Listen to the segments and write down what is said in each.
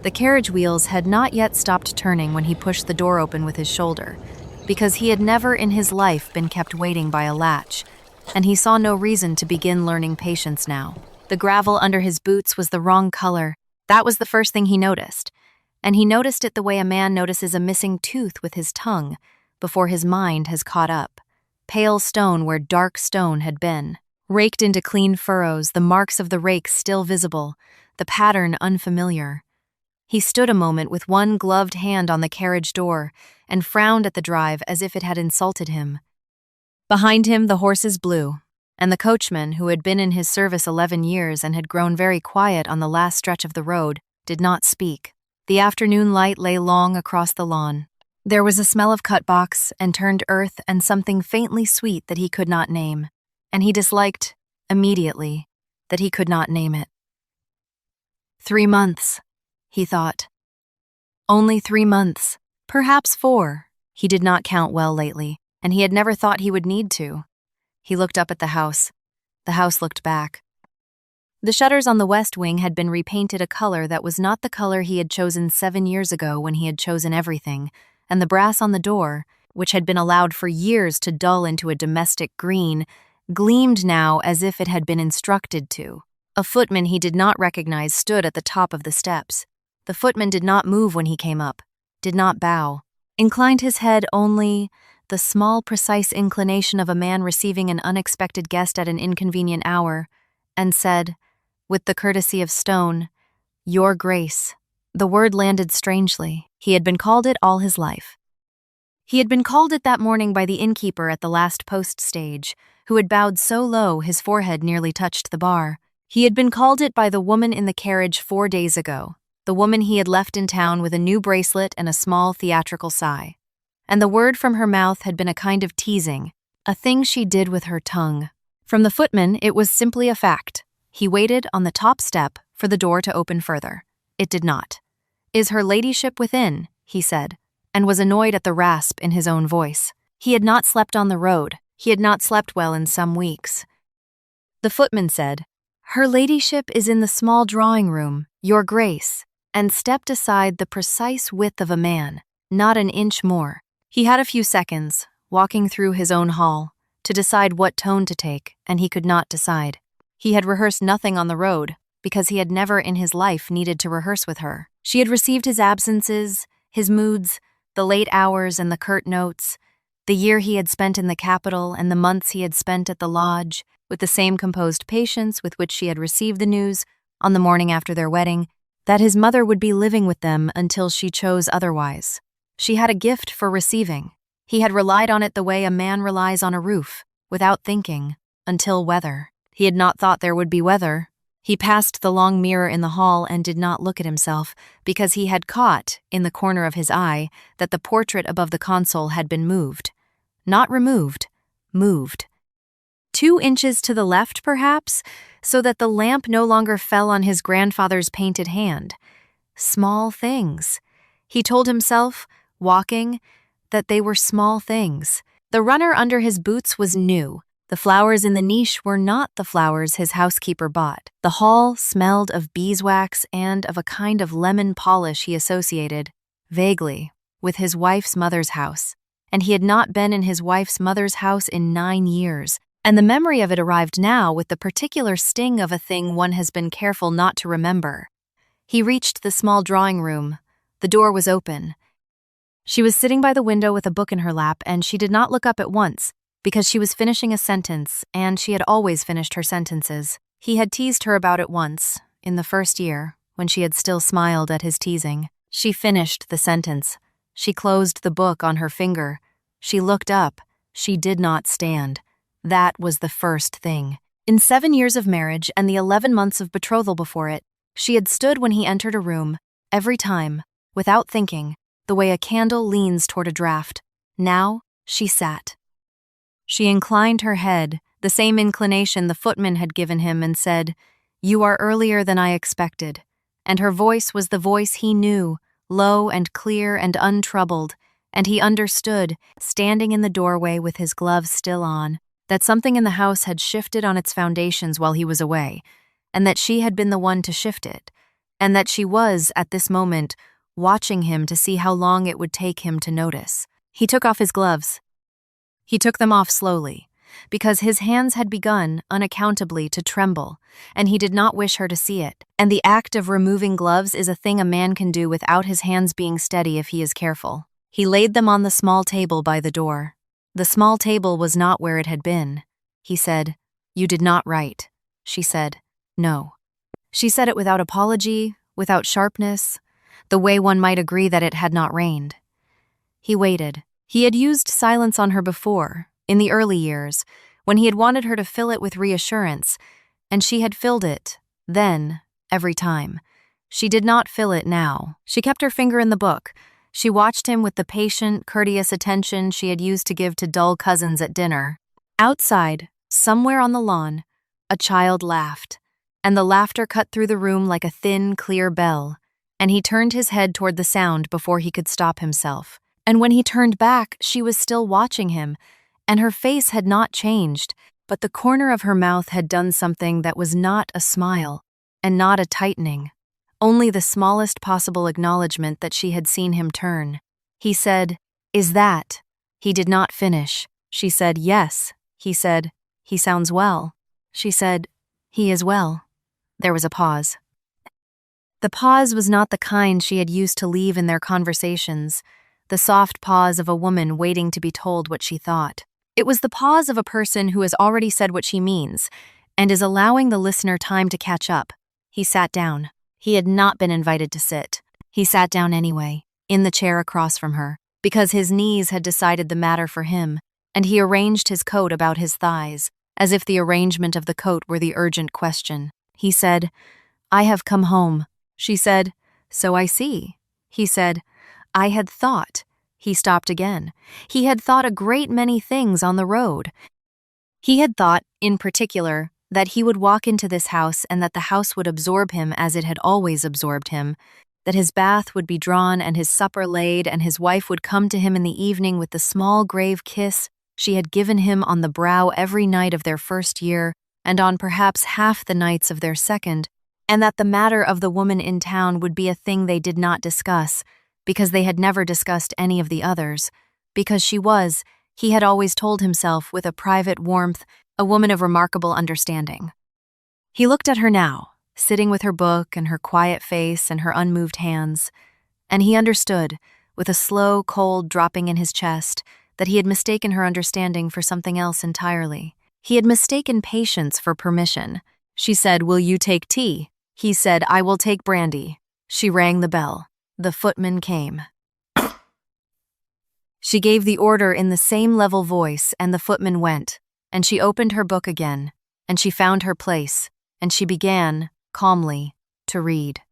The carriage wheels had not yet stopped turning when he pushed the door open with his shoulder, because he had never in his life been kept waiting by a latch, and he saw no reason to begin learning patience now. The gravel under his boots was the wrong color. That was the first thing he noticed, and he noticed it the way a man notices a missing tooth with his tongue before his mind has caught up. Pale stone where dark stone had been. Raked into clean furrows, the marks of the rake still visible, the pattern unfamiliar. He stood a moment with one gloved hand on the carriage door and frowned at the drive as if it had insulted him. Behind him the horses blew, and the coachman, who had been in his service 11 years and had grown very quiet on the last stretch of the road, did not speak. The afternoon light lay long across the lawn. There was a smell of cut box and turned earth and something faintly sweet that he could not name, and he disliked, immediately, that he could not name it. 3 months, he thought. Only 3 months, perhaps 4. He did not count well lately, and he had never thought he would need to. He looked up at the house. The house looked back. The shutters on the west wing had been repainted a color that was not the color he had chosen 7 years ago when he had chosen everything, and the brass on the door, which had been allowed for years to dull into a domestic green, gleamed now as if it had been instructed to. A footman he did not recognize stood at the top of the steps. The footman did not move when he came up, did not bow, inclined his head only, the small, precise inclination of a man receiving an unexpected guest at an inconvenient hour, and said, with the courtesy of stone, "Your Grace." The word landed strangely. He had been called it all his life. He had been called it that morning by the innkeeper at the last post stage, who had bowed so low his forehead nearly touched the bar. He had been called it by the woman in the carriage 4 days ago, the woman he had left in town with a new bracelet and a small theatrical sigh. And the word from her mouth had been a kind of teasing, a thing she did with her tongue. From the footman, it was simply a fact. He waited on the top step for the door to open further. It did not. "Is her ladyship within?" he said, and was annoyed at the rasp in his own voice. He had not slept on the road. He had not slept well in some weeks. The footman said, "Her ladyship is in the small drawing-room, Your Grace," and stepped aside the precise width of a man, not an inch more. He had a few seconds, walking through his own hall, to decide what tone to take, and he could not decide. He had rehearsed nothing on the road, because he had never in his life needed to rehearse with her. She had received his absences, his moods, the late hours and the curt notes, the year he had spent in the capital and the months he had spent at the lodge, with the same composed patience with which she had received the news, on the morning after their wedding, that his mother would be living with them until she chose otherwise. She had a gift for receiving. He had relied on it the way a man relies on a roof, without thinking, until weather. He had not thought there would be weather. He passed the long mirror in the hall and did not look at himself, because he had caught, in the corner of his eye, that the portrait above the console had been moved. Not removed, moved. 2 inches to the left, perhaps, so that the lamp no longer fell on his grandfather's painted hand. Small things. He told himself, walking, that they were small things. The runner under his boots was new. The flowers in the niche were not the flowers his housekeeper bought. The hall smelled of beeswax and of a kind of lemon polish he associated, vaguely, with his wife's mother's house. And he had not been in his wife's mother's house in 9 years, and the memory of it arrived now with the particular sting of a thing one has been careful not to remember. He reached the small drawing room. The door was open. She was sitting by the window with a book in her lap, and she did not look up at once, because she was finishing a sentence, and she had always finished her sentences. He had teased her about it once, in the first year, when she had still smiled at his teasing. She finished the sentence. She closed the book on her finger. She looked up. She did not stand. That was the first thing. In 7 years of marriage and the 11 months of betrothal before it, she had stood when he entered a room, every time, without thinking, the way a candle leans toward a draught. Now, she sat. She inclined her head, the same inclination the footman had given him, and said, "You are earlier than I expected." And her voice was the voice he knew, low and clear and untroubled, and he understood, standing in the doorway with his gloves still on, that something in the house had shifted on its foundations while he was away, and that she had been the one to shift it, and that she was, at this moment, watching him to see how long it would take him to notice. He took off his gloves. He took them off slowly, because his hands had begun, unaccountably, to tremble, and he did not wish her to see it. And the act of removing gloves is a thing a man can do without his hands being steady if he is careful. He laid them on the small table by the door. The small table was not where it had been. He said, "You did not write." She said, "No." She said it without apology, without sharpness, the way one might agree that it had not rained. He waited. He had used silence on her before, in the early years, when he had wanted her to fill it with reassurance, and she had filled it, then, every time. She did not fill it now. She kept her finger in the book. She watched him with the patient, courteous attention she had used to give to dull cousins at dinner. Outside, somewhere on the lawn, a child laughed, and the laughter cut through the room like a thin, clear bell, and he turned his head toward the sound before he could stop himself. And when he turned back, she was still watching him, and her face had not changed, but the corner of her mouth had done something that was not a smile, and not a tightening, only the smallest possible acknowledgement that she had seen him turn. He said, "Is that?" He did not finish. She said, "Yes." He said, "He sounds well." She said, "He is well." There was a pause. The pause was not the kind she had used to leave in their conversations, the soft pause of a woman waiting to be told what she thought. It was the pause of a person who has already said what she means and is allowing the listener time to catch up. He sat down. He had not been invited to sit. He sat down anyway, in the chair across from her, because his knees had decided the matter for him, and he arranged his coat about his thighs, as if the arrangement of the coat were the urgent question. He said, "I have come home." She said, "So I see." He said, "I had thought." He stopped again. He had thought a great many things on the road. He had thought, in particular, that he would walk into this house and that the house would absorb him as it had always absorbed him, that his bath would be drawn and his supper laid and his wife would come to him in the evening with the small grave kiss she had given him on the brow every night of their first year and on perhaps half the nights of their second, and that the matter of the woman in town would be a thing they did not discuss, because they had never discussed any of the others, because she was, he had always told himself with a private warmth, a woman of remarkable understanding. He looked at her now, sitting with her book and her quiet face and her unmoved hands, and he understood, with a slow, cold dropping in his chest, that he had mistaken her understanding for something else entirely. He had mistaken patience for permission. She said, "Will you take tea?" He said, "I will take brandy." She rang the bell. The footman came. She gave the order in the same level voice, and the footman went, and she opened her book again, and she found her place, and she began, calmly, to read.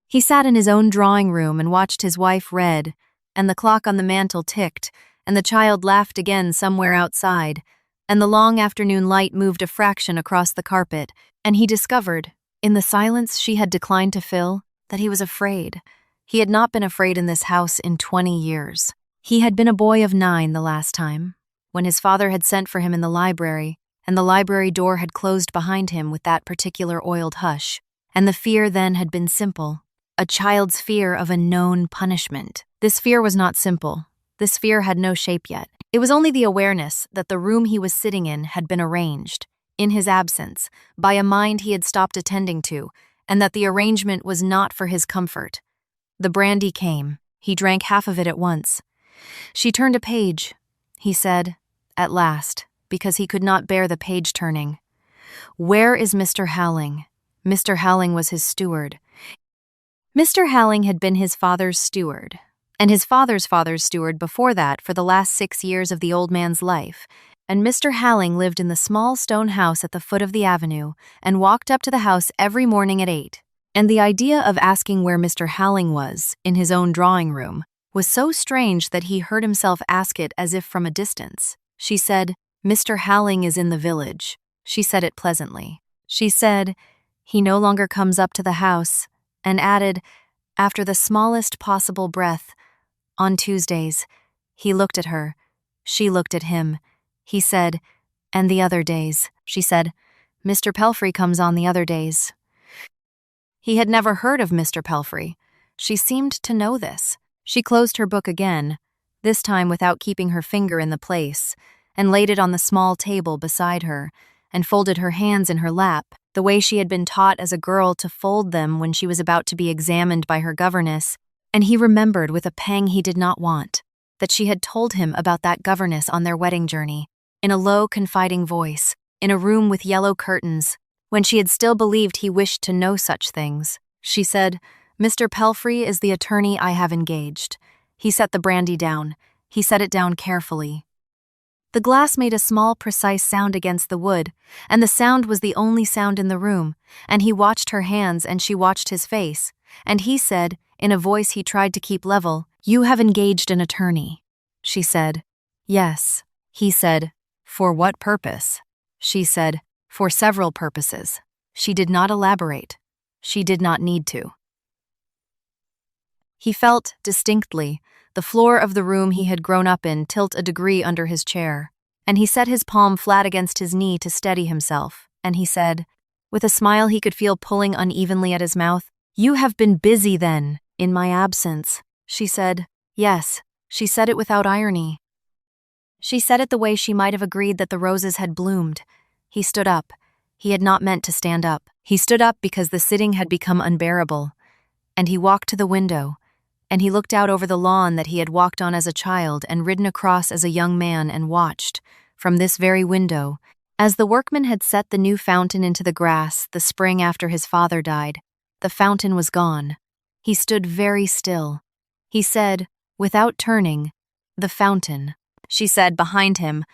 He sat in his own drawing room and watched his wife read, and the clock on the mantel ticked, and the child laughed again somewhere outside, and the long afternoon light moved a fraction across the carpet, and he discovered, in the silence she had declined to fill, that he was afraid. He had not been afraid in this house in 20 years. He had been a boy of 9 the last time, when his father had sent for him in the library, and the library door had closed behind him with that particular oiled hush, and the fear then had been simple, a child's fear of a known punishment. This fear was not simple. This fear had no shape yet. It was only the awareness that the room he was sitting in had been arranged, in his absence, by a mind he had stopped attending to, and that the arrangement was not for his comfort. The brandy came. He drank half of it at once. She turned a page, he said, at last, because he could not bear the page turning. "Where is Mr. Howling?" Mr. Howling was his steward. Mr. Howling had been his father's steward, and his father's steward before that for the last 6 years of the old man's life, and Mr. Howling lived in the small stone house at the foot of the avenue and walked up to the house every morning at 8. And the idea of asking where Mr. Howling was, in his own drawing room, was so strange that he heard himself ask it as if from a distance. She said, "Mr. Howling is in the village." She said it pleasantly. She said, "He no longer comes up to the house," and added, after the smallest possible breath, "On Tuesdays." He looked at her. She looked at him. He said, "And the other days." She said, "Mr. Pelfrey comes on the other days." He had never heard of Mr. Pelfrey. She seemed to know this. She closed her book again, this time without keeping her finger in the place, and laid it on the small table beside her, and folded her hands in her lap, the way she had been taught as a girl to fold them when she was about to be examined by her governess, and he remembered with a pang he did not want, that she had told him about that governess on their wedding journey, in a low, confiding voice, in a room with yellow curtains, when she had still believed he wished to know such things. She said, "Mr. Pelfrey is the attorney I have engaged." He set the brandy down. He set it down carefully. The glass made a small, precise sound against the wood, and the sound was the only sound in the room, and he watched her hands and she watched his face, and he said, in a voice he tried to keep level, "You have engaged an attorney." She said, "Yes." He said, "For what purpose?" She said, "For several purposes." She did not elaborate. She did not need to. He felt, distinctly, the floor of the room he had grown up in tilt a degree under his chair, and he set his palm flat against his knee to steady himself, and he said, with a smile he could feel pulling unevenly at his mouth, "You have been busy, then, in my absence." She said, "Yes." She said it without irony. She said it the way she might have agreed that the roses had bloomed. He stood up. He had not meant to stand up. He stood up because the sitting had become unbearable, and he walked to the window, and he looked out over the lawn that he had walked on as a child and ridden across as a young man and watched, from this very window, as the workman had set the new fountain into the grass the spring after his father died. The fountain was gone. He stood very still. He said, without turning, "The fountain." She said behind him,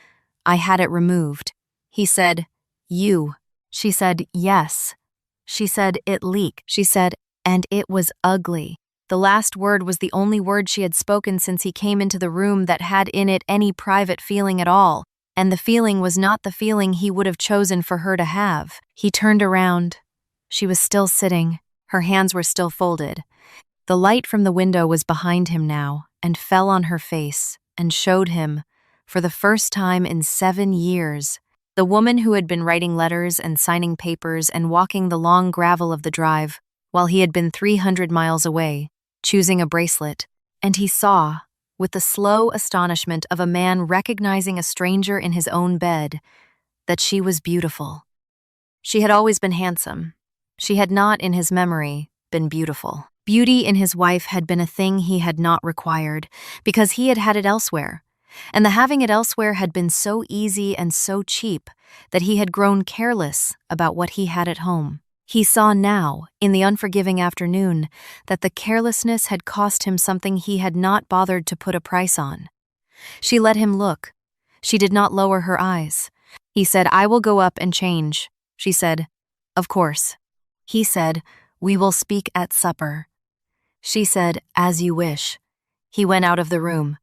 "I had it removed." He said, "You." She said, "Yes." She said, "It leaked." She said, "And it was ugly." The last word was the only word she had spoken since he came into the room that had in it any private feeling at all, and the feeling was not the feeling he would have chosen for her to have. He turned around. She was still sitting. Her hands were still folded. The light from the window was behind him now, and fell on her face, and showed him, for the first time in 7 years, the woman who had been writing letters and signing papers and walking the long gravel of the drive, while he had been 300 miles away, choosing a bracelet, and he saw, with the slow astonishment of a man recognizing a stranger in his own bed, that she was beautiful. She had always been handsome. She had not, in his memory, been beautiful. Beauty in his wife had been a thing he had not required, because he had had it elsewhere, and the having it elsewhere had been so easy and so cheap that he had grown careless about what he had at home. He saw now, in the unforgiving afternoon, that the carelessness had cost him something he had not bothered to put a price on. She let him look. She did not lower her eyes. He said, "I will go up and change." She said, "Of course." He said, "We will speak at supper." She said, "As you wish." He went out of the room.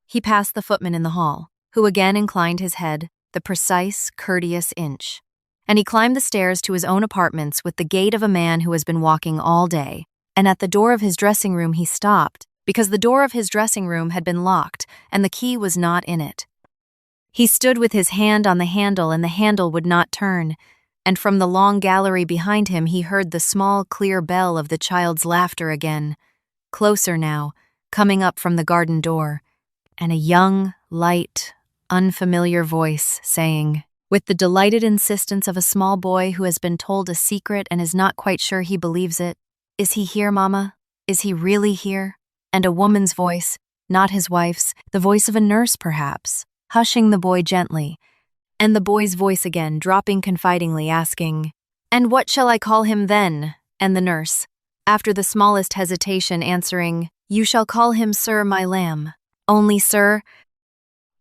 He passed the footman in the hall, who again inclined his head, the precise, courteous inch. And he climbed the stairs to his own apartments with the gait of a man who has been walking all day, and at the door of his dressing room he stopped, because the door of his dressing room had been locked and the key was not in it. He stood with his hand on the handle and the handle would not turn, and from the long gallery behind him he heard the small, clear bell of the child's laughter again, closer now, coming up from the garden door, and a young, light, unfamiliar voice saying, with the delighted insistence of a small boy who has been told a secret and is not quite sure he believes it, "Is he here, Mama? Is he really here?" And a woman's voice, not his wife's, the voice of a nurse perhaps, hushing the boy gently, and the boy's voice again, dropping confidingly, asking, "And what shall I call him then?" And the nurse, after the smallest hesitation, answering, "You shall call him Sir, my lamb. Only, sir,"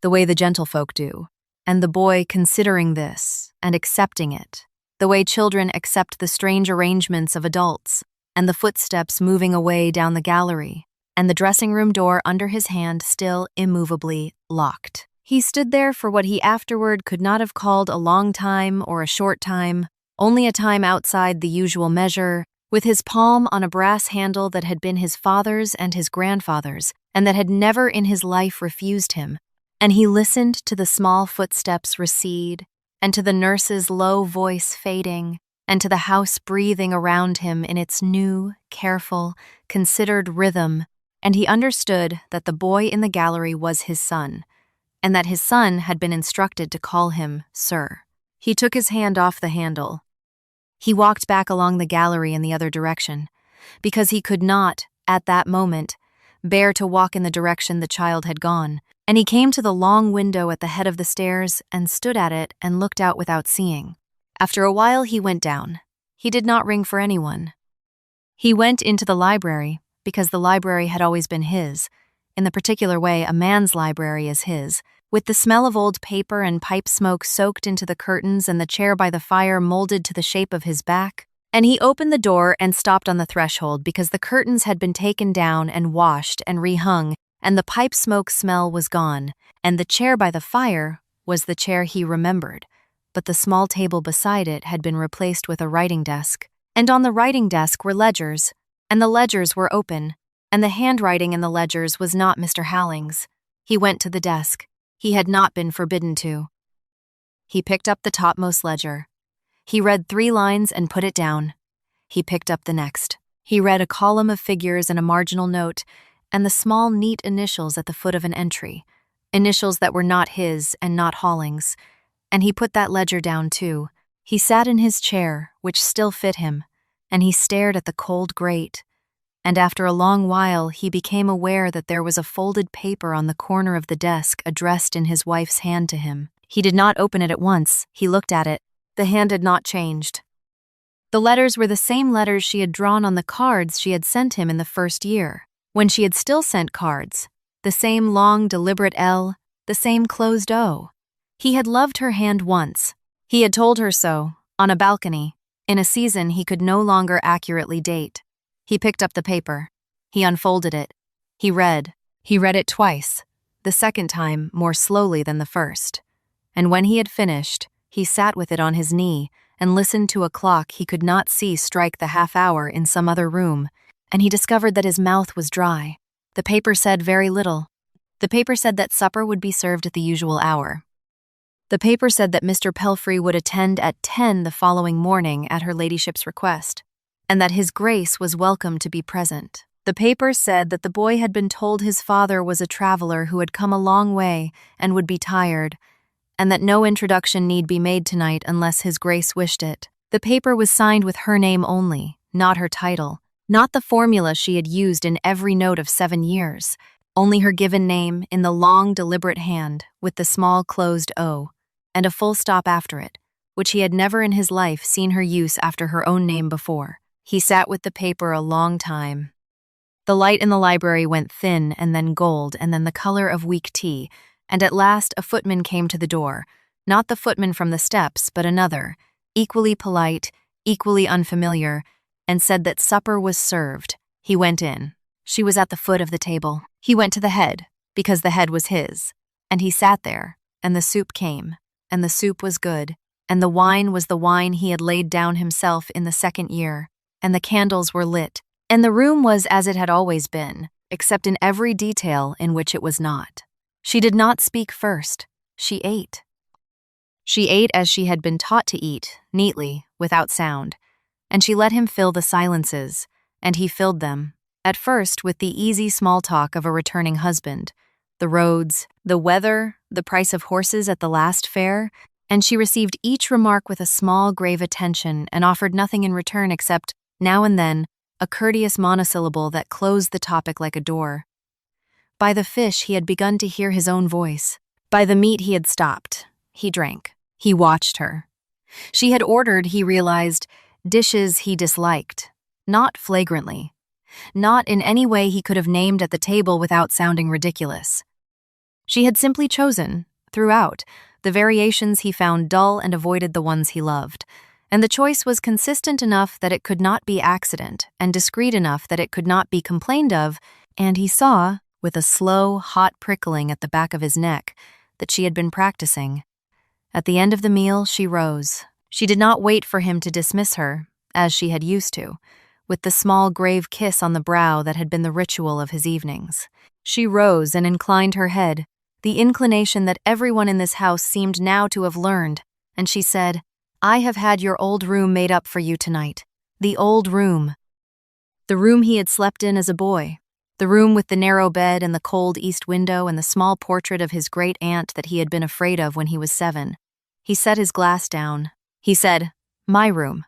the way the gentlefolk do. And the boy considering this and accepting it, the way children accept the strange arrangements of adults, and the footsteps moving away down the gallery, and the dressing-room door under his hand still immovably locked. He stood there for what he afterward could not have called a long time or a short time, only a time outside the usual measure, with his palm on a brass handle that had been his father's and his grandfather's, and that had never in his life refused him. And he listened to the small footsteps recede, and to the nurse's low voice fading, and to the house breathing around him in its new, careful, considered rhythm, and he understood that the boy in the gallery was his son, and that his son had been instructed to call him Sir. He took his hand off the handle. He walked back along the gallery in the other direction, because he could not, at that moment, bear to walk in the direction the child had gone, and he came to the long window at the head of the stairs and stood at it and looked out without seeing. After a while he went down. He did not ring for anyone. He went into the library, because the library had always been his, in the particular way a man's library is his, with the smell of old paper and pipe smoke soaked into the curtains and the chair by the fire molded to the shape of his back. And he opened the door and stopped on the threshold because the curtains had been taken down and washed and rehung, and the pipe smoke smell was gone, and the chair by the fire was the chair he remembered, but the small table beside it had been replaced with a writing desk, and on the writing desk were ledgers, and the ledgers were open, and the handwriting in the ledgers was not Mr. Halling's. He went to the desk. He had not been forbidden to. He picked up the topmost ledger. He read 3 lines and put it down. He picked up the next. He read a column of figures and a marginal note, and the small, neat initials at the foot of an entry, initials that were not his and not Halling's, and he put that ledger down too. He sat in his chair, which still fit him, and he stared at the cold grate, and after a long while he became aware that there was a folded paper on the corner of the desk addressed in his wife's hand to him. He did not open it at once. He looked at it. The hand had not changed. The letters were the same letters she had drawn on the cards she had sent him in the first year, when she had still sent cards, the same long, deliberate L, the same closed O. He had loved her hand once. He had told her so, on a balcony, in a season he could no longer accurately date. He picked up the paper. He unfolded it. He read. He read it twice, the second time more slowly than the first. And when he had finished, he sat with it on his knee and listened to a clock he could not see strike the half-hour in some other room, and he discovered that his mouth was dry. The paper said very little. The paper said that supper would be served at the usual hour. The paper said that Mr. Pelfrey would attend at 10 the following morning at her ladyship's request, and that his grace was welcome to be present. The paper said that the boy had been told his father was a traveler who had come a long way and would be tired, and that no introduction need be made tonight unless his grace wished it. The paper was signed with her name only, not her title, not the formula she had used in every note of 7 years, only her given name in the long, deliberate hand with the small closed O, and a full stop after it, which he had never in his life seen her use after her own name before. He sat with the paper a long time. The light in the library went thin and then gold and then the color of weak tea, and at last a footman came to the door, not the footman from the steps, but another, equally polite, equally unfamiliar, and said that supper was served. He went in. She was at the foot of the table. He went to the head, because the head was his, and he sat there, and the soup came, and the soup was good, and the wine was the wine he had laid down himself in the 2nd year, and the candles were lit, and the room was as it had always been, except in every detail in which it was not. She did not speak first. She ate. She ate as she had been taught to eat, neatly, without sound, and she let him fill the silences, and he filled them, at first with the easy small talk of a returning husband, the roads, the weather, the price of horses at the last fair, and she received each remark with a small, grave attention and offered nothing in return except, now and then, a courteous monosyllable that closed the topic like a door. By the fish he had begun to hear his own voice. By the meat he had stopped. He drank. He watched her. She had ordered, he realized, dishes he disliked, not flagrantly, not in any way he could have named at the table without sounding ridiculous. She had simply chosen, throughout, the variations he found dull and avoided the ones he loved, and the choice was consistent enough that it could not be accident, and discreet enough that it could not be complained of, and he saw, with a slow, hot prickling at the back of his neck, that she had been practicing. At the end of the meal, she rose. She did not wait for him to dismiss her, as she had used to, with the small grave kiss on the brow that had been the ritual of his evenings. She rose and inclined her head, the inclination that everyone in this house seemed now to have learned, and she said, I have had your old room made up for you tonight. The old room. The room he had slept in as a boy. The room with the narrow bed and the cold east window and the small portrait of his great aunt that he had been afraid of when he was 7. He set his glass down. He said, "My room."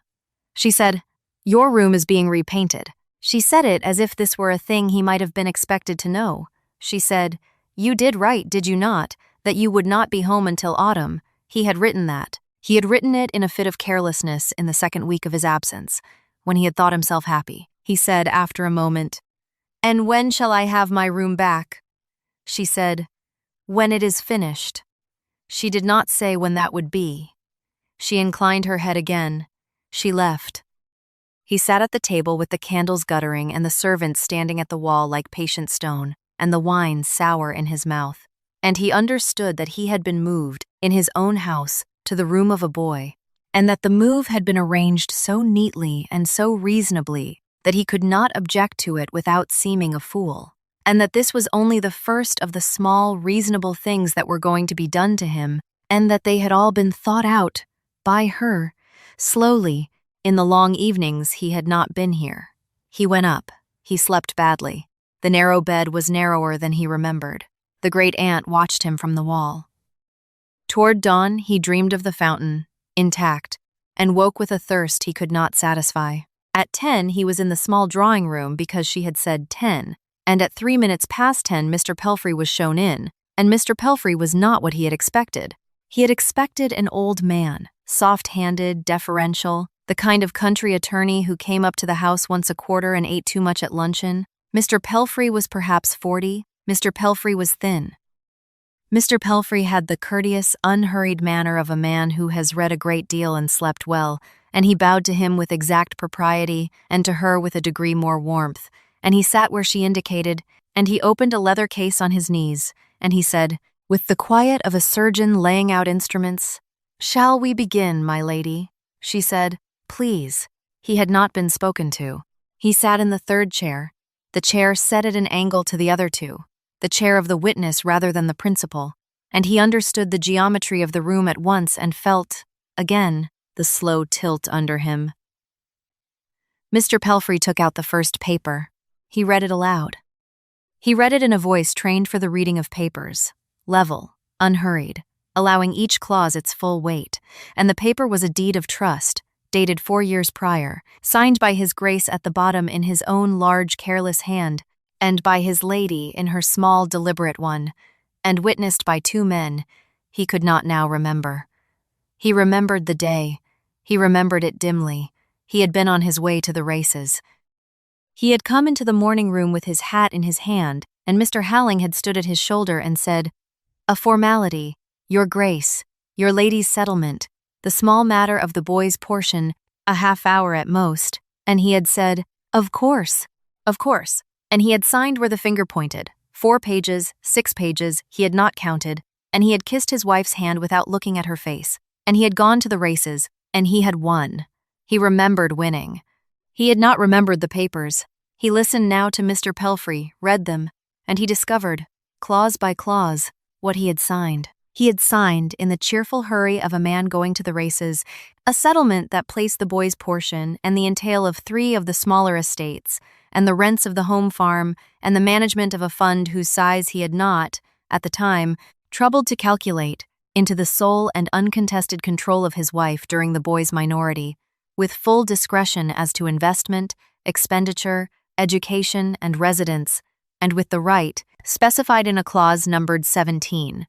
She said, "Your room is being repainted." She said it as if this were a thing he might have been expected to know. She said, "You did write, did you not, that you would not be home until autumn?" He had written that. He had written it in a fit of carelessness in the second week of his absence, when he had thought himself happy. He said after a moment, "And when shall I have my room back?" She said, "When it is finished." She did not say when that would be. She inclined her head again. She left. He sat at the table with the candles guttering and the servants standing at the wall like patient stone, and the wine sour in his mouth. And he understood that he had been moved, in his own house, to the room of a boy, and that the move had been arranged so neatly and so reasonably that he could not object to it without seeming a fool, and that this was only the first of the small, reasonable things that were going to be done to him, and that they had all been thought out, by her, slowly, in the long evenings he had not been here. He went up. He slept badly. The narrow bed was narrower than he remembered. The great aunt watched him from the wall. Toward dawn, he dreamed of the fountain, intact, and woke with a thirst he could not satisfy. At 10, he was in the small drawing room because she had said 10, and at 3 minutes past 10, Mr. Pelfrey was shown in, and Mr. Pelfrey was not what he had expected. He had expected an old man, soft-handed, deferential, the kind of country attorney who came up to the house once a quarter and ate too much at luncheon. Mr. Pelfrey was perhaps 40. Mr. Pelfrey was thin. Mr. Pelfrey had the courteous, unhurried manner of a man who has read a great deal and slept well, and he bowed to him with exact propriety, and to her with a degree more warmth, and he sat where she indicated, and he opened a leather case on his knees, and he said, with the quiet of a surgeon laying out instruments, "Shall we begin, my lady?" She said, "Please." He had not been spoken to. He sat in the third chair, the chair set at an angle to the other two, the chair of the witness rather than the principal, and he understood the geometry of the room at once and felt, again, the slow tilt under him. Mr. Pelfrey took out the first paper. He read it aloud. He read it in a voice trained for the reading of papers, level, unhurried, allowing each clause its full weight, and the paper was a deed of trust, dated 4 years prior, signed by His Grace at the bottom in his own large, careless hand, and by his lady in her small, deliberate one, and witnessed by 2 men he could not now remember. He remembered the day. He remembered it dimly. He had been on his way to the races. He had come into the morning room with his hat in his hand, and Mr. Halling had stood at his shoulder and said, "A formality, your grace, your lady's settlement, the small matter of the boy's portion, a half-hour at most," and he had said, of course," and he had signed where the finger pointed, 4 pages, 6 pages, he had not counted, and he had kissed his wife's hand without looking at her face, and he had gone to the races, and he had won. He remembered winning. He had not remembered the papers. He listened now to Mr. Pelfrey, read them, and he discovered, clause by clause, what he had signed. He had signed, in the cheerful hurry of a man going to the races, a settlement that placed the boy's portion and the entail of 3 of the smaller estates, and the rents of the home farm, and the management of a fund whose size he had not, at the time, troubled to calculate, into the sole and uncontested control of his wife during the boy's minority, with full discretion as to investment, expenditure, education, and residence, and with the right, specified in a clause numbered 17,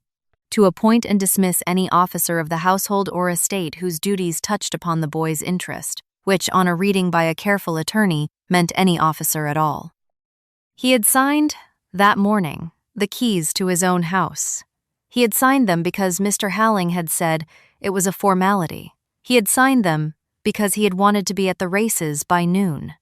to appoint and dismiss any officer of the household or estate whose duties touched upon the boy's interest, which, on a reading by a careful attorney, meant any officer at all. He had signed, that morning, the keys to his own house. He had signed them because Mr. Halling had said it was a formality. He had signed them because he had wanted to be at the races by noon.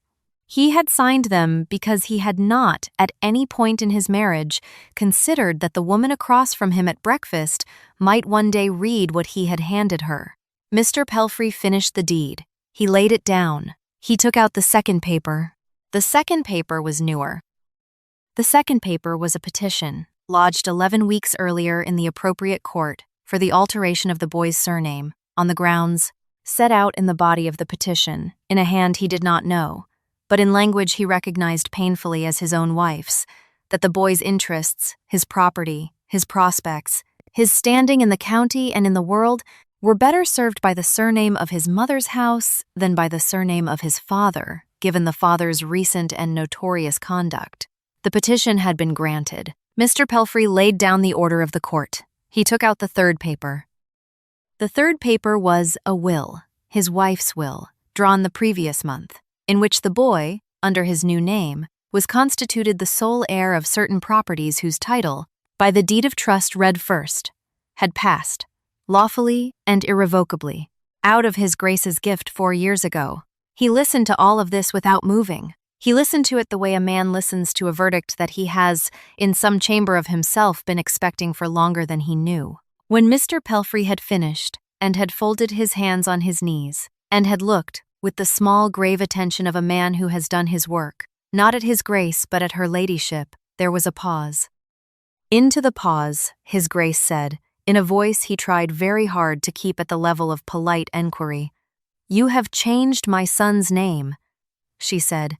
He had signed them because he had not, at any point in his marriage, considered that the woman across from him at breakfast might one day read what he had handed her. Mr. Pelfrey finished the deed. He laid it down. He took out the second paper. The second paper was newer. The second paper was a petition, lodged 11 weeks earlier in the appropriate court, for the alteration of the boy's surname, on the grounds, set out in the body of the petition, in a hand he did not know, but in language he recognized painfully as his own wife's, that the boy's interests, his property, his prospects, his standing in the county and in the world were better served by the surname of his mother's house than by the surname of his father, given the father's recent and notorious conduct. The petition had been granted. Mr. Pelfrey laid down the order of the court. He took out the third paper. The third paper was a will, his wife's will, drawn the previous month, in which the boy, under his new name, was constituted the sole heir of certain properties whose title, by the deed of trust read first, had passed, lawfully and irrevocably, out of his Grace's gift 4 years ago. He listened to all of this without moving. He listened to it the way a man listens to a verdict that he has, in some chamber of himself, been expecting for longer than he knew. When Mr. Pelfrey had finished, and had folded his hands on his knees, and had looked, with the small grave attention of a man who has done his work, not at his Grace but at her ladyship, there was a pause. Into the pause, his Grace said, in a voice he tried very hard to keep at the level of polite enquiry, "You have changed my son's name," she said.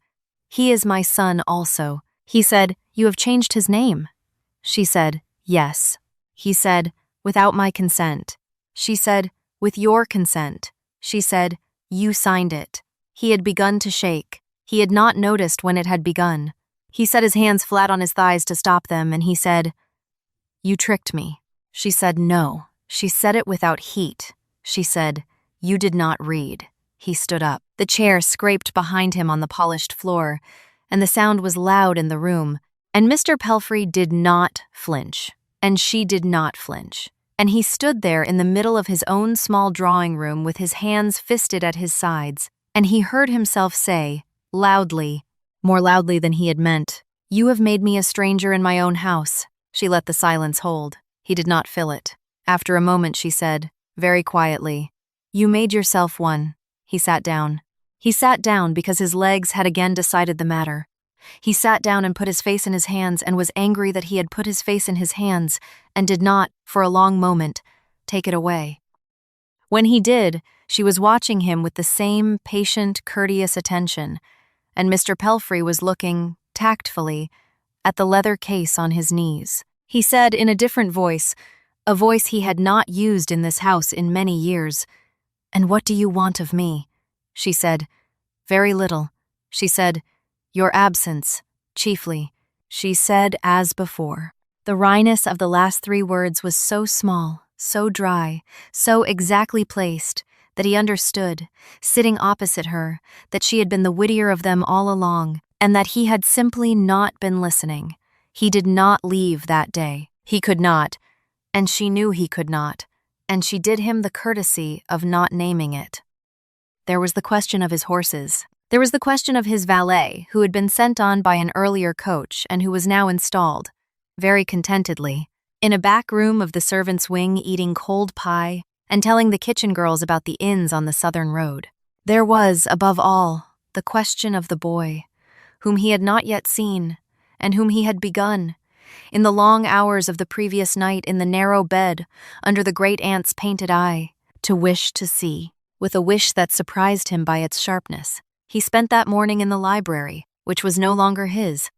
"He is my son also." He said, "You have changed his name." She said, "Yes." He said, "Without my consent." She said, "With your consent." She said, "You signed it." He had begun to shake. He had not noticed when it had begun. He set his hands flat on his thighs to stop them, and he said, "You tricked me." She said, "No." She said it without heat. She said, "You did not read." He stood up. The chair scraped behind him on the polished floor, and the sound was loud in the room, and Mr. Pelfrey did not flinch, and she did not flinch, and he stood there in the middle of his own small drawing room with his hands fisted at his sides, and he heard himself say, loudly, more loudly than he had meant, "You have made me a stranger in my own house." She let the silence hold. He did not fill it. After a moment she said, very quietly, "You made yourself one." He sat down. He sat down because his legs had again decided the matter. He sat down and put his face in his hands and was angry that he had put his face in his hands and did not, for a long moment, take it away. When he did, she was watching him with the same patient, courteous attention, and Mr. Pelfrey was looking, tactfully, at the leather case on his knees. He said in a different voice, a voice he had not used in this house in many years, "And what do you want of me?" She said, "Very little." She said, "Your absence, chiefly." She said as before. The wryness of the last 3 words was so small, so dry, so exactly placed, that he understood, sitting opposite her, that she had been the wittier of them all along, and that he had simply not been listening. He did not leave that day. He could not, and she knew he could not, and she did him the courtesy of not naming it. There was the question of his horses. There was the question of his valet, who had been sent on by an earlier coach and who was now installed, very contentedly, in a back room of the servants' wing eating cold pie and telling the kitchen girls about the inns on the southern road. There was, above all, the question of the boy, whom he had not yet seen, and whom he had begun, in the long hours of the previous night in the narrow bed, under the great-aunt's painted eye, to wish to see, with a wish that surprised him by its sharpness. He spent that morning in the library, which was no longer his.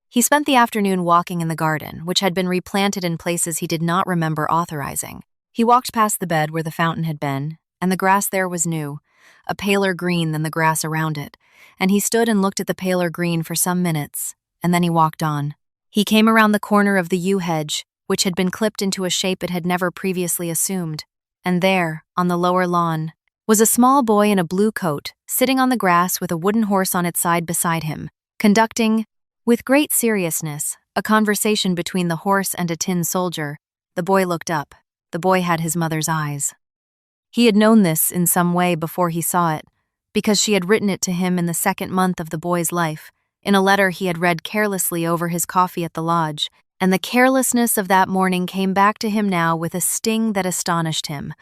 He spent the afternoon walking in the garden, which had been replanted in places he did not remember authorizing. He walked past the bed where the fountain had been, and the grass there was new, a paler green than the grass around it, and he stood and looked at the paler green for some minutes, and then he walked on. He came around the corner of the yew hedge, which had been clipped into a shape it had never previously assumed, and there, on the lower lawn, was a small boy in a blue coat, sitting on the grass with a wooden horse on its side beside him, conducting, with great seriousness, a conversation between the horse and a tin soldier. The boy looked up. The boy had his mother's eyes. He had known this in some way before he saw it, because she had written it to him in the 2nd month of the boy's life, in a letter he had read carelessly over his coffee at the lodge, and the carelessness of that morning came back to him now with a sting that astonished him.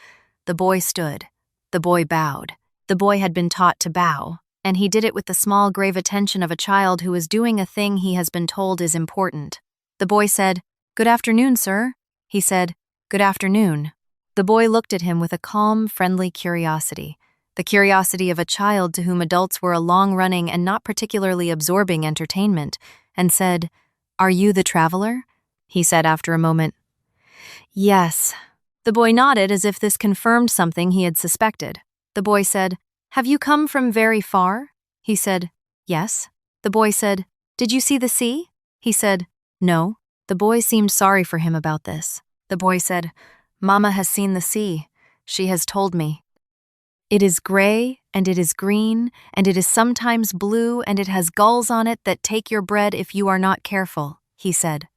The boy stood. The boy bowed. The boy had been taught to bow, and he did it with the small grave attention of a child who is doing a thing he has been told is important. The boy said, "Good afternoon, sir." He said, "Good afternoon." The boy looked at him with a calm, friendly curiosity, the curiosity of a child to whom adults were a long-running and not particularly absorbing entertainment, and said, "Are you the traveler?" he said after a moment. "Yes." The boy nodded as if this confirmed something he had suspected. The boy said, "Have you come from very far?" He said, "Yes." The boy said, "Did you see the sea?" He said, "No." The boy seemed sorry for him about this. The boy said, "Mama has seen the sea. She has told me. It is gray, and it is green, and it is sometimes blue, and it has gulls on it that take your bread if you are not careful," he said.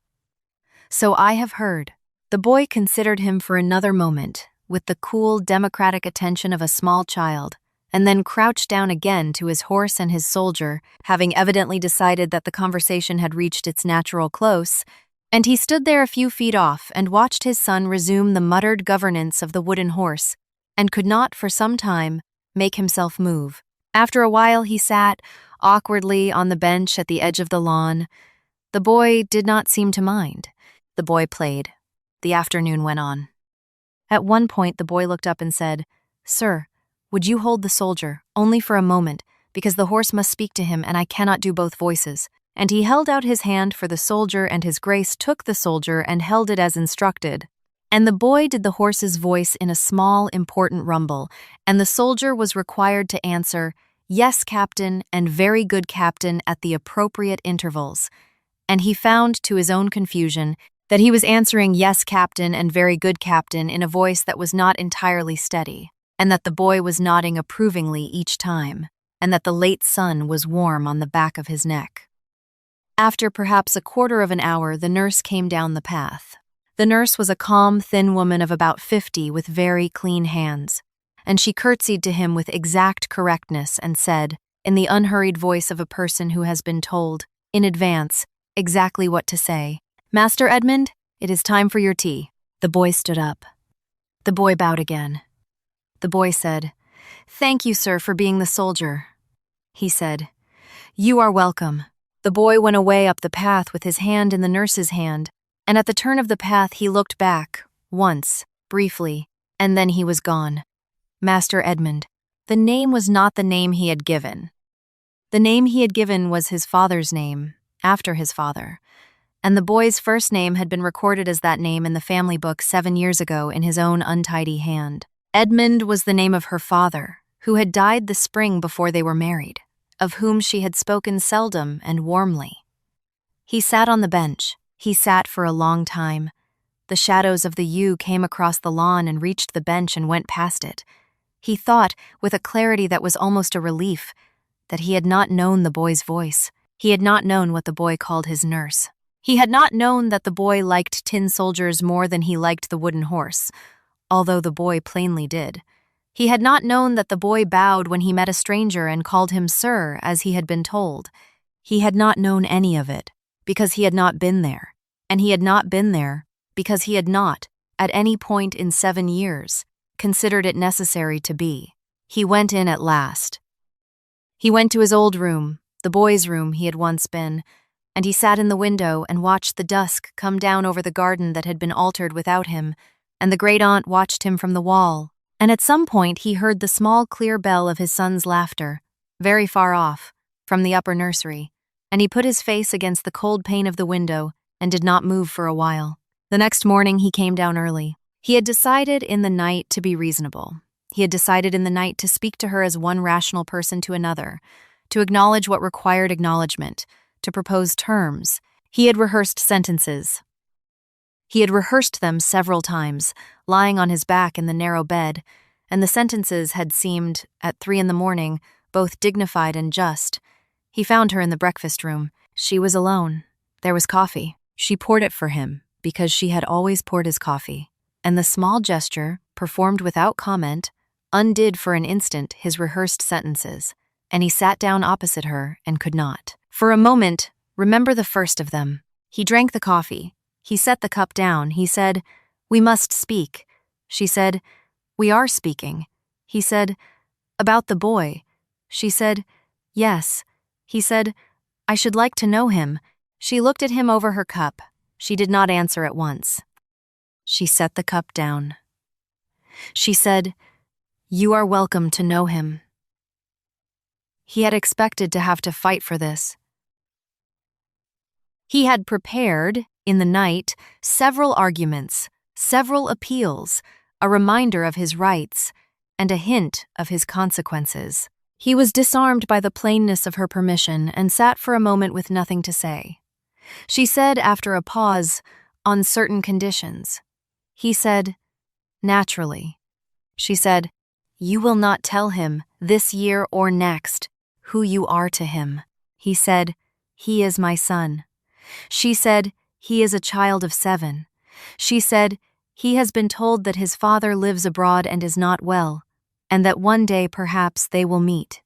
"So I have heard." The boy considered him for another moment, with the cool, democratic attention of a small child, and then crouched down again to his horse and his soldier, having evidently decided that the conversation had reached its natural close, and he stood there a few feet off and watched his son resume the muttered governance of the wooden horse, and could not, for some time, make himself move. After a while he sat, awkwardly, on the bench at the edge of the lawn. The boy did not seem to mind. The boy played. The afternoon went on. At one point the boy looked up and said, "Sir, would you hold the soldier, only for a moment, because the horse must speak to him and I cannot do both voices." And he held out his hand for the soldier, and his grace took the soldier and held it as instructed. And the boy did the horse's voice in a small, important rumble, and the soldier was required to answer, "Yes, Captain," and "Very good, Captain," at the appropriate intervals. And he found, to his own confusion, that he was answering "Yes, Captain," and "Very good, Captain" in a voice that was not entirely steady, and that the boy was nodding approvingly each time, and that the late sun was warm on the back of his neck. After perhaps a quarter of an hour, the nurse came down the path. The nurse was a calm, thin woman of about 50 with very clean hands, and she curtsied to him with exact correctness and said, in the unhurried voice of a person who has been told, in advance, exactly what to say, "Master Edmund, it is time for your tea." The boy stood up. The boy bowed again. The boy said, "Thank you, sir, for being the soldier." He said, "You are welcome." The boy went away up the path with his hand in the nurse's hand, and at the turn of the path he looked back, once, briefly, and then he was gone. Master Edmund. The name was not the name he had given. The name he had given was his father's name, after his father, and the boy's first name had been recorded as that name in the family book 7 years ago in his own untidy hand. Edmund was the name of her father, who had died the spring before they were married, of whom she had spoken seldom and warmly. He sat on the bench. He sat for a long time. The shadows of the yew came across the lawn and reached the bench and went past it. He thought, with a clarity that was almost a relief, that he had not known the boy's voice. He had not known what the boy called his nurse. He had not known that the boy liked tin soldiers more than he liked the wooden horse, although the boy plainly did. He had not known that the boy bowed when he met a stranger and called him sir, as he had been told. He had not known any of it, because he had not been there, and he had not been there because he had not, at any point in 7 years, considered it necessary to be. He went in at last. He went to his old room, the boy's room he had once been, and he sat in the window and watched the dusk come down over the garden that had been altered without him, and the great-aunt watched him from the wall, and at some point he heard the small clear bell of his son's laughter, very far off, from the upper nursery, and he put his face against the cold pane of the window and did not move for a while. The next morning he came down early. He had decided in the night to be reasonable. He had decided in the night to speak to her as one rational person to another, to acknowledge what required acknowledgement, to propose terms. He had rehearsed sentences. He had rehearsed them several times, lying on his back in the narrow bed, and the sentences had seemed, at 3 a.m, both dignified and just. He found her in the breakfast room. She was alone. There was coffee. She poured it for him, because she had always poured his coffee, and the small gesture, performed without comment, undid for an instant his rehearsed sentences, and he sat down opposite her and could not, for a moment, remember the first of them. He drank the coffee. He set the cup down. He said, "We must speak." She said, "We are speaking." He said, "About the boy." She said, "Yes." He said, "I should like to know him." She looked at him over her cup. She did not answer at once. She set the cup down. She said, "You are welcome to know him." He had expected to have to fight for this. He had prepared, in the night, several arguments, several appeals, a reminder of his rights, and a hint of his consequences. He was disarmed by the plainness of her permission and sat for a moment with nothing to say. She said after a pause, "On certain conditions." He said, "Naturally." She said, "You will not tell him, this year or next, who you are to him." He said, "He is my son." She said, "He is a child of 7. She said, "He has been told that his father lives abroad and is not well, and that one day perhaps they will meet."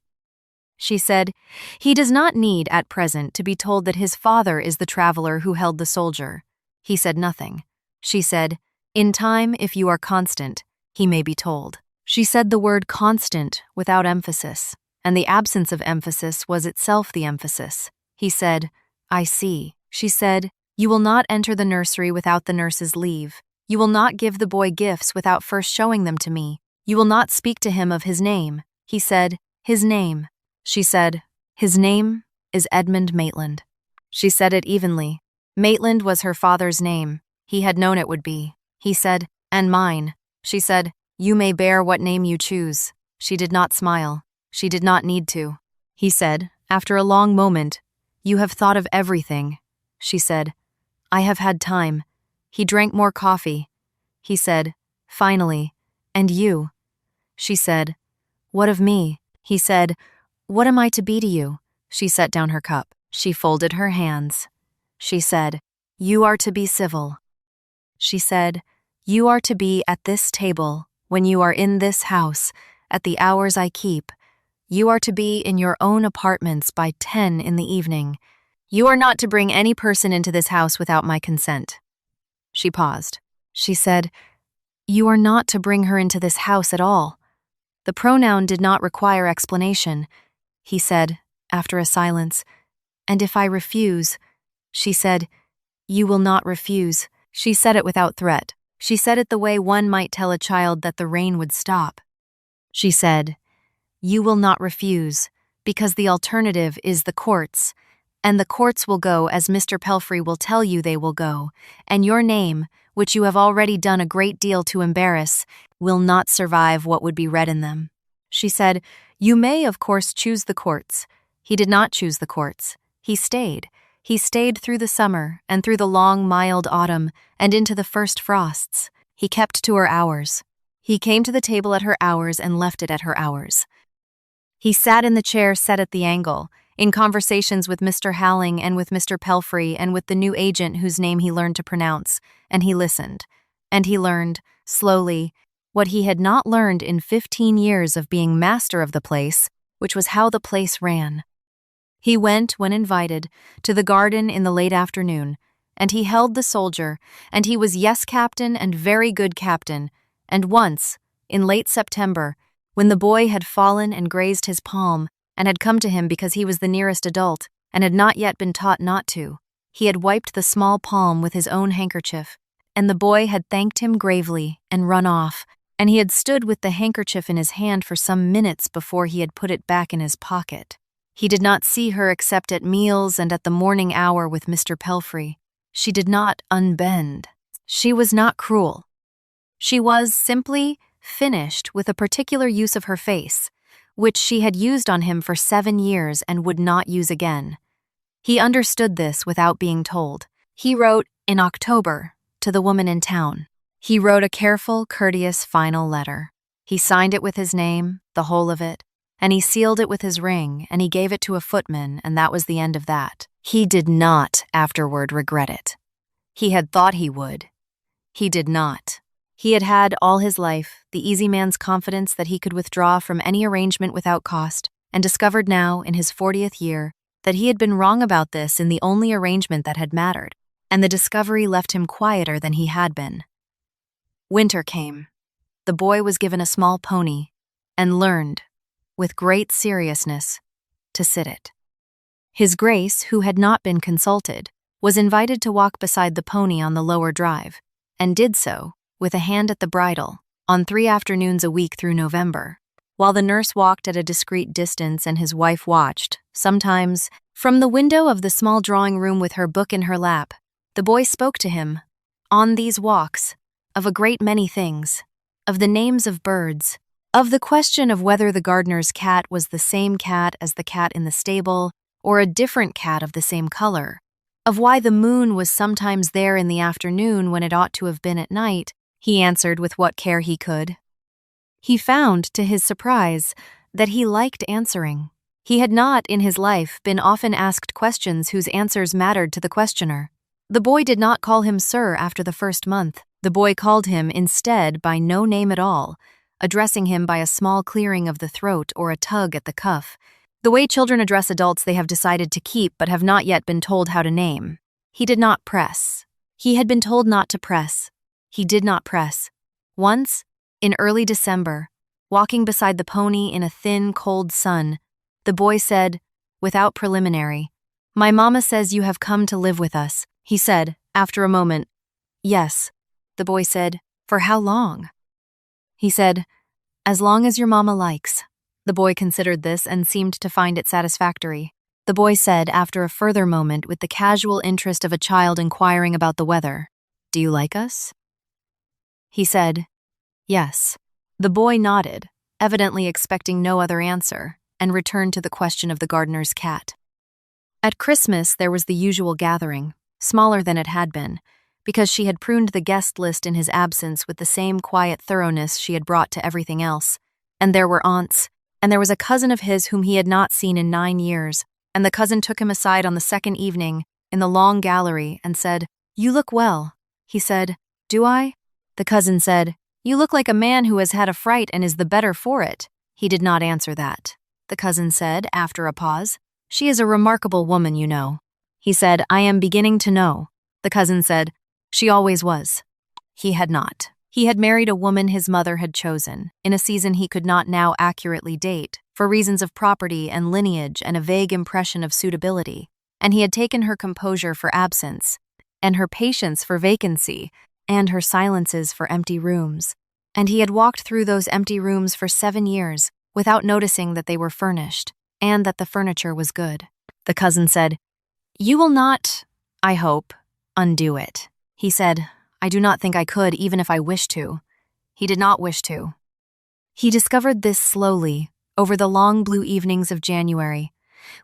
She said, "He does not need, at present, to be told that his father is the traveler who held the soldier." He said nothing. She said, "In time, if you are constant, he may be told." She said the word constant without emphasis, and the absence of emphasis was itself the emphasis. He said, "I see." She said, "You will not enter the nursery without the nurse's leave. You will not give the boy gifts without first showing them to me. You will not speak to him of his name." He said, "His name." She said, "His name is Edmund Maitland." She said it evenly. Maitland was her father's name. He had known it would be. He said, "And mine." She said, "You may bear what name you choose." She did not smile. She did not need to. He said, after a long moment, "You have thought of everything." She said, "I have had time." He drank more coffee. He said, finally, "And you?" She said, "What of me?" He said, "What am I to be to you?" She set down her cup. She folded her hands. She said, "You are to be civil." She said, "You are to be at this table, when you are in this house, at the hours I keep. You are to be in your own apartments by 10 in the evening. You are not to bring any person into this house without my consent." She paused. She said, "You are not to bring her into this house at all." The pronoun did not require explanation. He said, after a silence, "And if I refuse?" She said, "You will not refuse." She said it without threat. She said it the way one might tell a child that the rain would stop. She said, "You will not refuse, because the alternative is the courts, and the courts will go as Mr. Pelfrey will tell you they will go, and your name, which you have already done a great deal to embarrass, will not survive what would be read in them." She said, "You may, of course, choose the courts." He did not choose the courts. He stayed. He stayed through the summer, and through the long, mild autumn, and into the first frosts. He kept to her hours. He came to the table at her hours and left it at her hours. He sat in the chair set at the angle, in conversations with Mr. Halling and with Mr. Pelfrey and with the new agent whose name he learned to pronounce, and he listened. And he learned, slowly, what he had not learned in 15 years of being master of the place, which was how the place ran. He went, when invited, to the garden in the late afternoon, and he held the soldier, and he was yes captain and very good captain, and once, in late September, when the boy had fallen and grazed his palm, and had come to him because he was the nearest adult, and had not yet been taught not to, he had wiped the small palm with his own handkerchief, and the boy had thanked him gravely and run off, and he had stood with the handkerchief in his hand for some minutes before he had put it back in his pocket. He did not see her except at meals and at the morning hour with Mr. Pelfrey. She did not unbend. She was not cruel. She was simply finished with a particular use of her face, which she had used on him for 7 years and would not use again. He understood this without being told. He wrote, in October, to the woman in town. He wrote a careful, courteous, final letter. He signed it with his name, the whole of it, and he sealed it with his ring, and he gave it to a footman, and that was the end of that. He did not afterward regret it. He had thought he would. He did not. He had had all his life the easy man's confidence that he could withdraw from any arrangement without cost, and discovered now, in his 40th year, that he had been wrong about this in the only arrangement that had mattered, and the discovery left him quieter than he had been. Winter came. The boy was given a small pony, and learned, with great seriousness, to sit it. His Grace, who had not been consulted, was invited to walk beside the pony on the lower drive, and did so, with a hand at the bridle, on 3 afternoons a week through November. While the nurse walked at a discreet distance and his wife watched, sometimes, from the window of the small drawing room with her book in her lap, the boy spoke to him, on these walks, of a great many things, of the names of birds, of the question of whether the gardener's cat was the same cat as the cat in the stable, or a different cat of the same color, of why the moon was sometimes there in the afternoon when it ought to have been at night. He answered with what care he could. He found, to his surprise, that he liked answering. He had not, in his life, been often asked questions whose answers mattered to the questioner. The boy did not call him sir after the first month. The boy called him, instead, by no name at all, addressing him by a small clearing of the throat or a tug at the cuff, the way children address adults they have decided to keep but have not yet been told how to name. He did not press. He had been told not to press. He did not press. Once, in early December, walking beside the pony in a thin, cold sun, the boy said, without preliminary, "My mama says you have come to live with us." He said, after a moment, "Yes." The boy said, "For how long?" He said, "As long as your mama likes." The boy considered this and seemed to find it satisfactory. The boy said, after a further moment, with the casual interest of a child inquiring about the weather, "Do you like us?" He said, "Yes." The boy nodded, evidently expecting no other answer, and returned to the question of the gardener's cat. At Christmas, there was the usual gathering, smaller than it had been, because she had pruned the guest list in his absence with the same quiet thoroughness she had brought to everything else. And there were aunts, and there was a cousin of his whom he had not seen in 9 years, and the cousin took him aside on the second evening, in the long gallery, and said, "You look well." He said, "Do I?" The cousin said, "You look like a man who has had a fright and is the better for it." He did not answer that. The cousin said, after a pause, "She is a remarkable woman, you know." He said, "I am beginning to know." The cousin said, "She always was." He had not. He had married a woman his mother had chosen, in a season he could not now accurately date, for reasons of property and lineage and a vague impression of suitability, and he had taken her composure for absence, and her patience for vacancy, and her silences for empty rooms. And he had walked through those empty rooms for 7 years, without noticing that they were furnished, and that the furniture was good. The cousin said, "You will not, I hope, undo it." He said, "I do not think I could, even if I wished to." He did not wish to. He discovered this slowly, over the long blue evenings of January,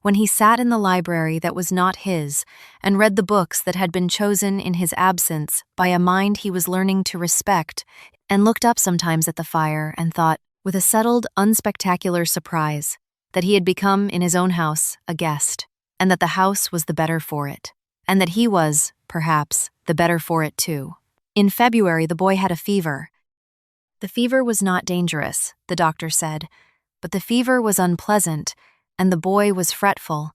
when he sat in the library that was not his and read the books that had been chosen in his absence by a mind he was learning to respect, and looked up sometimes at the fire and thought, with a settled, unspectacular surprise, that he had become, in his own house, a guest, and that the house was the better for it, and that he was, perhaps, the better for it too. In February, the boy had a fever. The fever was not dangerous, the doctor said, but the fever was unpleasant, and the boy was fretful,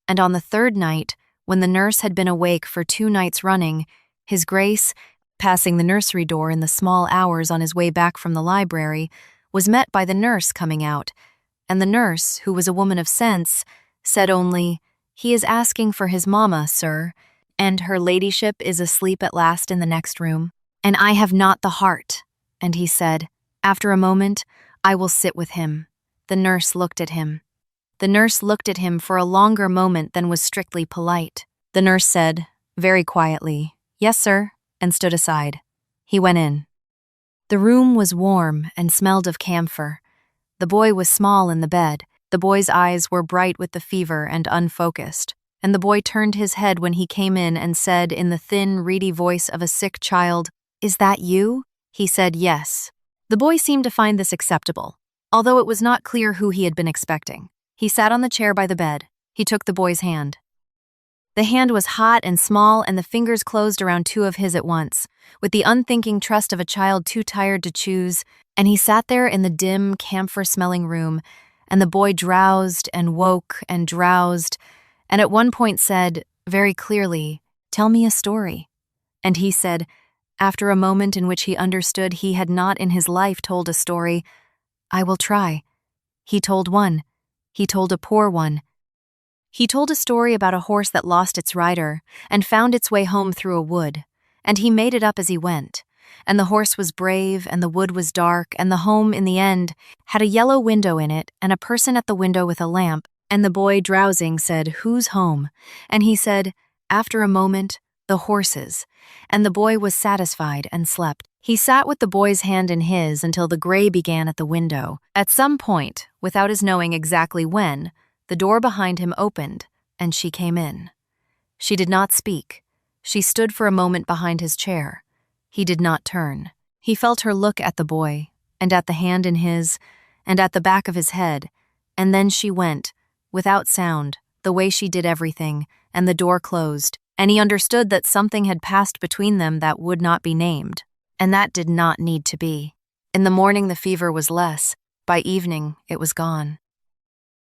and on the third night, when the nurse had been awake for 2 nights running, His Grace, passing the nursery door in the small hours on his way back from the library, was met by the nurse coming out, and the nurse, who was a woman of sense, said only, "He is asking for his mamma, sir, and her ladyship is asleep at last in the next room, and I have not the heart." And he said, after a moment, "I will sit with him." The nurse looked at him. The nurse looked at him for a longer moment than was strictly polite. The nurse said, very quietly, "Yes, sir," and stood aside. He went in. The room was warm and smelled of camphor. The boy was small in the bed. The boy's eyes were bright with the fever and unfocused, and the boy turned his head when he came in and said in the thin, reedy voice of a sick child, "Is that you?" He said yes. The boy seemed to find this acceptable, although it was not clear who he had been expecting. He sat on the chair by the bed. He took the boy's hand. The hand was hot and small, and the fingers closed around 2 of his at once, with the unthinking trust of a child too tired to choose, and he sat there in the dim, camphor-smelling room, and the boy drowsed and woke and drowsed, and at one point said, very clearly, "Tell me a story." And he said, after a moment in which he understood he had not in his life told a story, "I will try." He told one. He told a poor one. He told a story about a horse that lost its rider and found its way home through a wood, and he made it up as he went, and the horse was brave, and the wood was dark, and the home, in the end, had a yellow window in it, and a person at the window with a lamp, and the boy, drowsing, said, "Who's home?" And he said, after a moment, "The horses." And the boy was satisfied and slept. He sat with the boy's hand in his until the gray began at the window. At some point, without his knowing exactly when, the door behind him opened, and she came in. She did not speak. She stood for a moment behind his chair. He did not turn. He felt her look at the boy, and at the hand in his, and at the back of his head, and then she went, without sound, the way she did everything, and the door closed, and he understood that something had passed between them that would not be named, and that did not need to be. In the morning the fever was less, by evening it was gone.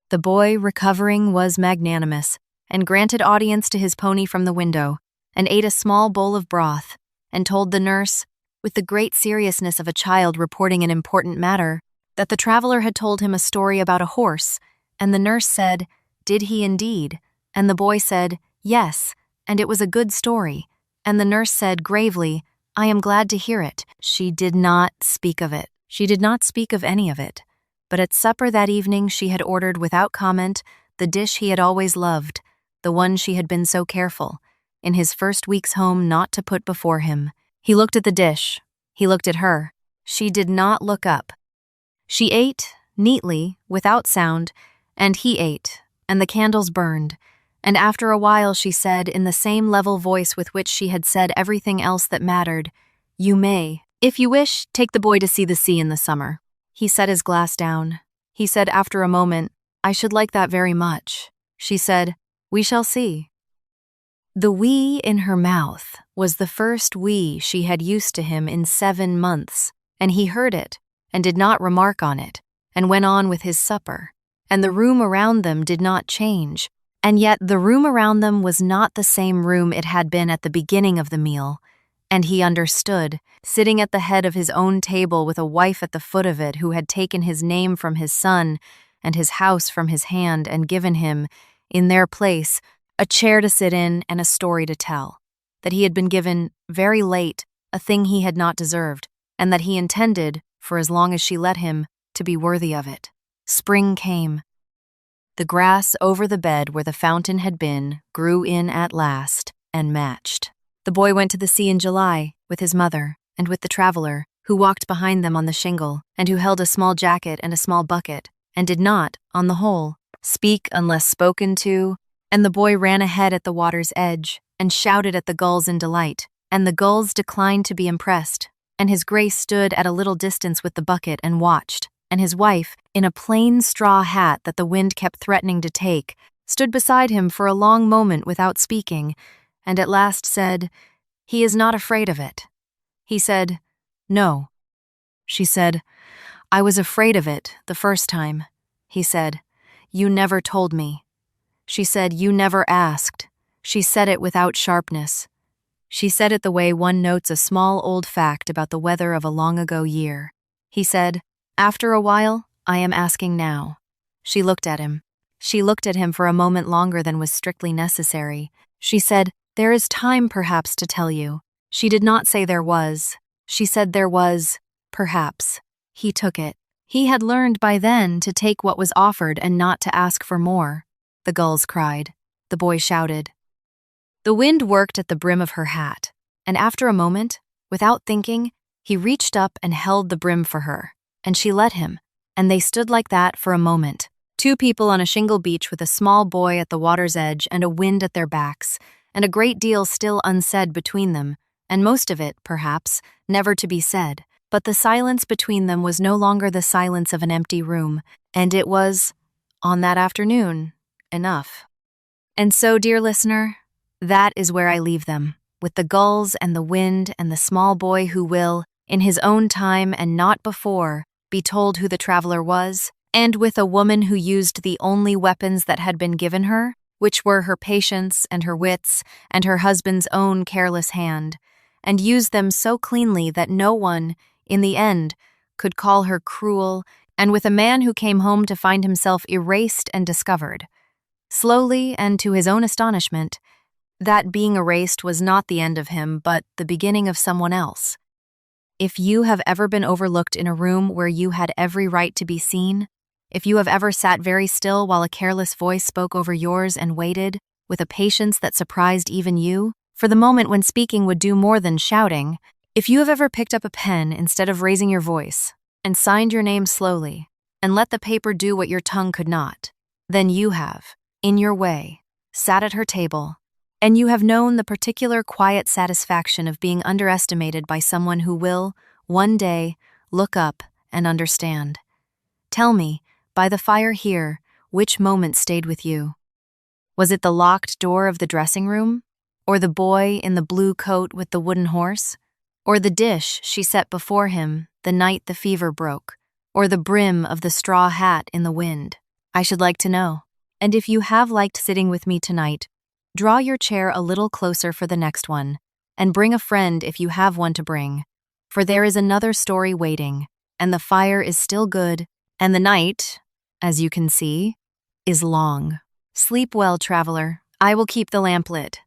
The boy, recovering, was magnanimous, and granted audience to his pony from the window, and ate a small bowl of broth, and told the nurse, with the great seriousness of a child reporting an important matter, that the traveler had told him a story about a horse, and the nurse said, "Did he indeed?" And the boy said, "Yes, and it was a good story." And the nurse said gravely, "I am glad to hear it." She did not speak of it. She did not speak of any of it. But at supper that evening she had ordered without comment the dish he had always loved, the one she had been so careful, in his first week's home, not to put before him. He looked at the dish. He looked at her. She did not look up. She ate, neatly, without sound, and he ate, and the candles burned, and after a while she said, in the same level voice with which she had said everything else that mattered, "You may, if you wish, take the boy to see the sea in the summer." He set his glass down. He said after a moment, "I should like that very much." She said, "We shall see." The "we" in her mouth was the first "we" she had used to him in 7 months, and he heard it, and did not remark on it, and went on with his supper. And the room around them did not change, and yet the room around them was not the same room it had been at the beginning of the meal, and he understood, sitting at the head of his own table with a wife at the foot of it who had taken his name from his son and his house from his hand and given him, in their place, a chair to sit in and a story to tell, that he had been given, very late, a thing he had not deserved, and that he intended, for as long as she let him, to be worthy of it. Spring came. The grass over the bed where the fountain had been grew in at last and matched. The boy went to the sea in July, with his mother, and with the traveler, who walked behind them on the shingle, and who held a small jacket and a small bucket, and did not, on the whole, speak unless spoken to, and the boy ran ahead at the water's edge, and shouted at the gulls in delight, and the gulls declined to be impressed, and his grace stood at a little distance with the bucket and watched, and his wife, in a plain straw hat that the wind kept threatening to take, stood beside him for a long moment without speaking, and at last said, "He is not afraid of it." He said, "No." She said, "I was afraid of it the first time." He said, "You never told me." She said, "You never asked." She said it without sharpness. She said it the way one notes a small old fact about the weather of a long-ago year. He said, "After a while, I am asking now." She looked at him. She looked at him for a moment longer than was strictly necessary. She said, "There is time, perhaps, to tell you." She did not say there was. She said there was, perhaps. He took it. He had learned by then to take what was offered and not to ask for more. The gulls cried. The boy shouted. The wind worked at the brim of her hat, and after a moment, without thinking, he reached up and held the brim for her, and she let him, and they stood like that for a moment, 2 people on a shingle beach with a small boy at the water's edge and a wind at their backs, and a great deal still unsaid between them, and most of it, perhaps, never to be said. But the silence between them was no longer the silence of an empty room, and it was, on that afternoon, enough. And so, dear listener, that is where I leave them, with the gulls and the wind and the small boy who will, in his own time and not before, be told who the traveler was, and with a woman who used the only weapons that had been given her, which were her patience and her wits and her husband's own careless hand, and used them so cleanly that no one, in the end, could call her cruel, and with a man who came home to find himself erased and discovered. Slowly, and to his own astonishment, that being erased was not the end of him, but the beginning of someone else. If you have ever been overlooked in a room where you had every right to be seen, if you have ever sat very still while a careless voice spoke over yours and waited, with a patience that surprised even you, for the moment when speaking would do more than shouting, if you have ever picked up a pen instead of raising your voice, and signed your name slowly, and let the paper do what your tongue could not, then you have, in your way, sat at her table, and you have known the particular quiet satisfaction of being underestimated by someone who will, one day, look up and understand. Tell me, by the fire here, which moment stayed with you? Was it the locked door of the dressing room? Or the boy in the blue coat with the wooden horse? Or the dish she set before him the night the fever broke? Or the brim of the straw hat in the wind? I should like to know. And if you have liked sitting with me tonight, draw your chair a little closer for the next one, and bring a friend if you have one to bring. For there is another story waiting, and the fire is still good, and the night, as you can see, is long. Sleep well, traveler. I will keep the lamp lit.